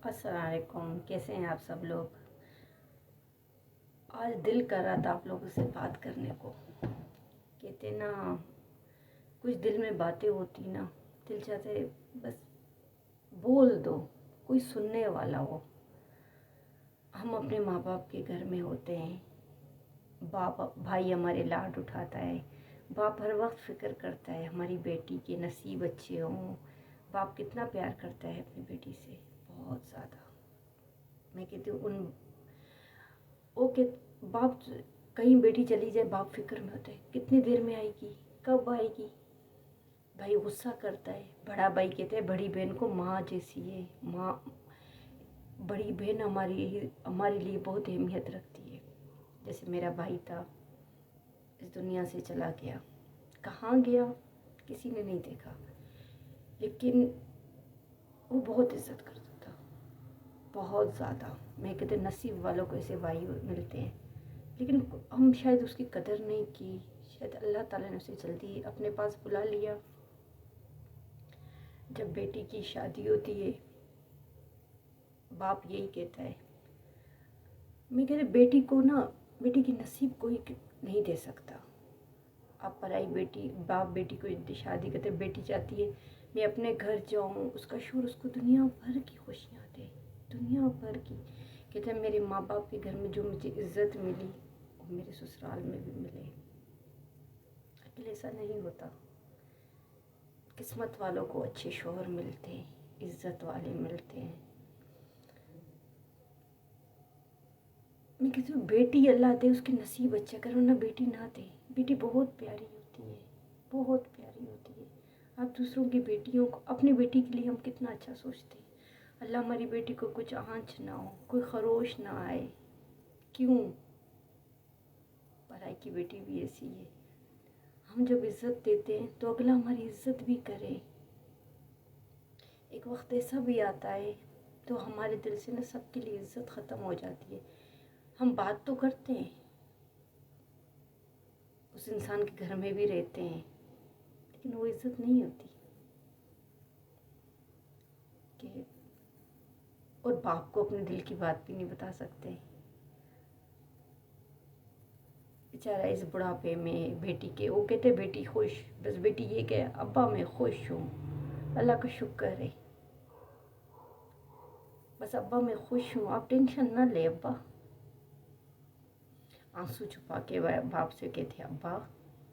السلام علیکم، کیسے ہیں آپ سب لوگ؟ آج دل کر رہا تھا آپ لوگوں سے بات کرنے کو۔ کہتے نا، کچھ دل میں باتیں ہوتی نا، دل چاہتے بس بول دو، کوئی سننے والا ہو۔ ہم اپنے ماں باپ کے گھر میں ہوتے ہیں، باپ بھائی ہمارے لاڈ اٹھاتا ہے، باپ ہر وقت فکر کرتا ہے ہماری بیٹی کے نصیب اچھے ہوں۔ باپ کتنا پیار کرتا ہے اپنی بیٹی سے، بہت زیادہ۔ میں کہتی ہوں کہ باپ کہیں بیٹی چلی جائے، باپ فکر میں ہوتا ہے کتنی دیر میں آئے گی، کب آئے گی۔ بھائی غصہ کرتا ہے، بڑا بھائی کہتے ہیں بڑی بہن کو ماں جیسی ہے، ماں بڑی بہن ہمارے لیے بہت اہمیت رکھتی ہے۔ جیسے میرا بھائی تھا، اس دنیا سے چلا گیا، کہاں گیا کسی نے نہیں دیکھا، لیکن وہ بہت عزت کرتا تھا، بہت زیادہ۔ میں کہتے نصیب والوں کو ایسے بھائی ملتے ہیں، لیکن ہم شاید اس کی قدر نہیں کی، شاید اللہ تعالیٰ نے اسے جلدی اپنے پاس بلا لیا۔ جب بیٹی کی شادی ہوتی ہے، باپ یہی کہتا ہے، میں کہتے بیٹی کو نا، بیٹی کی نصیب کوئی نہیں دے سکتا۔ آپ پرائی بیٹی، باپ بیٹی کو شادی کرتے، بیٹی چاہتی ہے میں اپنے گھر جاؤں، اس کا شور اس کو دنیا بھر کی خوشیاں دے، دنیا بھر کی۔ کہتے ہیں میرے ماں باپ کے گھر میں جو مجھے عزت ملی، وہ میرے سسرال میں بھی ملے۔ لیکن ایسا نہیں ہوتا۔ قسمت والوں کو اچھے شوہر ملتے ہیں، عزت والے ملتے ہیں۔ میں کہتی ہوں بیٹی اللہ دے، اس کی نصیب اچھا کرو، نہ بیٹی نہ دے۔ بیٹی بہت پیاری ہوتی ہے، بہت پیاری ہوتی ہے۔ آپ دوسروں کی بیٹیوں کو، اپنی بیٹی کے لیے ہم کتنا اچھا سوچتے ہیں۔ اللہ ہماری بیٹی کو کچھ آنچ نہ ہو، کوئی خروش نہ آئے۔ کیوں؟ پرائی کی بیٹی بھی ایسی ہے۔ ہم جب عزت دیتے ہیں تو اگلا ہماری عزت بھی کرے۔ ایک وقت ایسا بھی آتا ہے تو ہمارے دل سے نا سب کے لیے عزت ختم ہو جاتی ہے۔ ہم بات تو کرتے ہیں، اس انسان کے گھر میں بھی رہتے ہیں، لیکن وہ عزت نہیں ہوتی کہ، اور باپ کو اپنے دل کی بات بھی نہیں بتا سکتے۔ بیچارہ اس بڑھاپے میں بیٹی کے، وہ کہتے بیٹی خوش، بس بیٹی یہ کہ ابا میں خوش ہوں، اللہ کا شکر ہے، بس ابا میں خوش ہوں، آپ ٹینشن نہ لے ابا۔ آنسو چھپا کے باپ سے کہتے ابا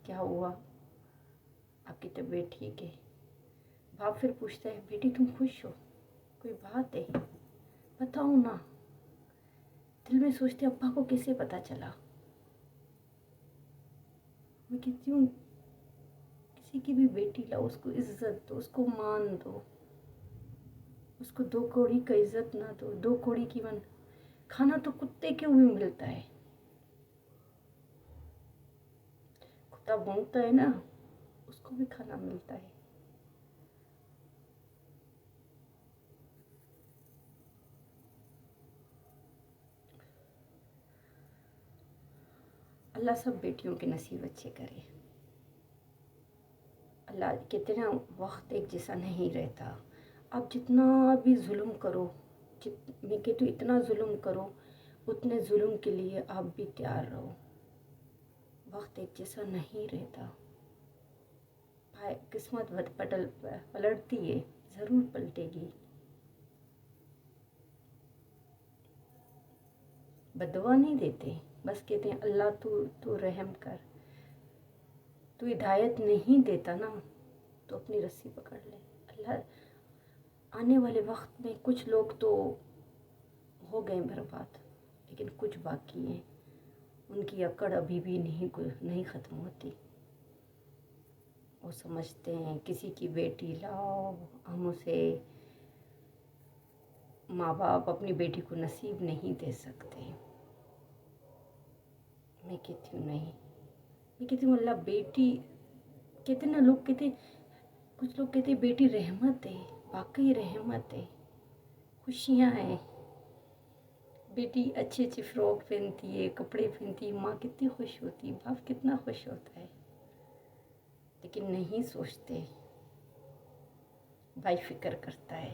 کیا ہوا، آپ کی طبیعت ٹھیک ہے؟ باپ پھر پوچھتا ہے بیٹی تم خوش ہو، کوئی بات ہے بتاؤ نا۔ دل میں سوچتے ابا کو کیسے پتا چلا۔ میں کہتی ہوں کسی کی بھی بیٹی لاؤ، اس کو عزت دو، اس کو مان دو، اس کو دو کوڑی کا عزت نہ دو، دو کوڑی کی من۔ کھانا تو کتے کو بھی ملتا ہے، کتا بھونکتا ہے نا، اس کو بھی کھانا ملتا ہے۔ اللہ سب بیٹیوں کے نصیب اچھے کرے۔ اللہ کہتے نا وقت ایک جیسا نہیں رہتا۔ آپ جتنا بھی ظلم کرو، میں کہتی ہوں اتنا ظلم کرو، اتنے ظلم کے لیے آپ بھی تیار رہو۔ وقت ایک جیسا نہیں رہتا، قسمت پلٹتی ہے، ضرور پلٹے گی۔ بددعا نہیں دیتے، بس کہتے ہیں اللہ تو رحم کر۔ تو ہدایت نہیں دیتا نا، تو اپنی رسی پکڑ لے۔ اللہ آنے والے وقت میں کچھ لوگ تو ہو گئے برباد، لیکن کچھ باقی ہیں، ان کی اکڑ ابھی بھی نہیں ختم ہوتی۔ وہ سمجھتے ہیں کسی کی بیٹی لاؤ، ہم اسے، ماں باپ اپنی بیٹی کو نصیب نہیں دے سکتے۔ میں کہتی ہوں نہیں، میں کہتی ہوں اللہ بیٹی، کہتے نا لوگ کہتے، کچھ لوگ کہتے بیٹی رحمت ہے، واقعی رحمت ہے، خوشیاں ہیں۔ بیٹی اچھی اچھی فراک پہنتی ہے، کپڑے پہنتی ہے، ماں کتنی خوش ہوتی ہے، باپ کتنا خوش ہوتا ہے، لیکن نہیں سوچتے۔ بھائی فکر کرتا ہے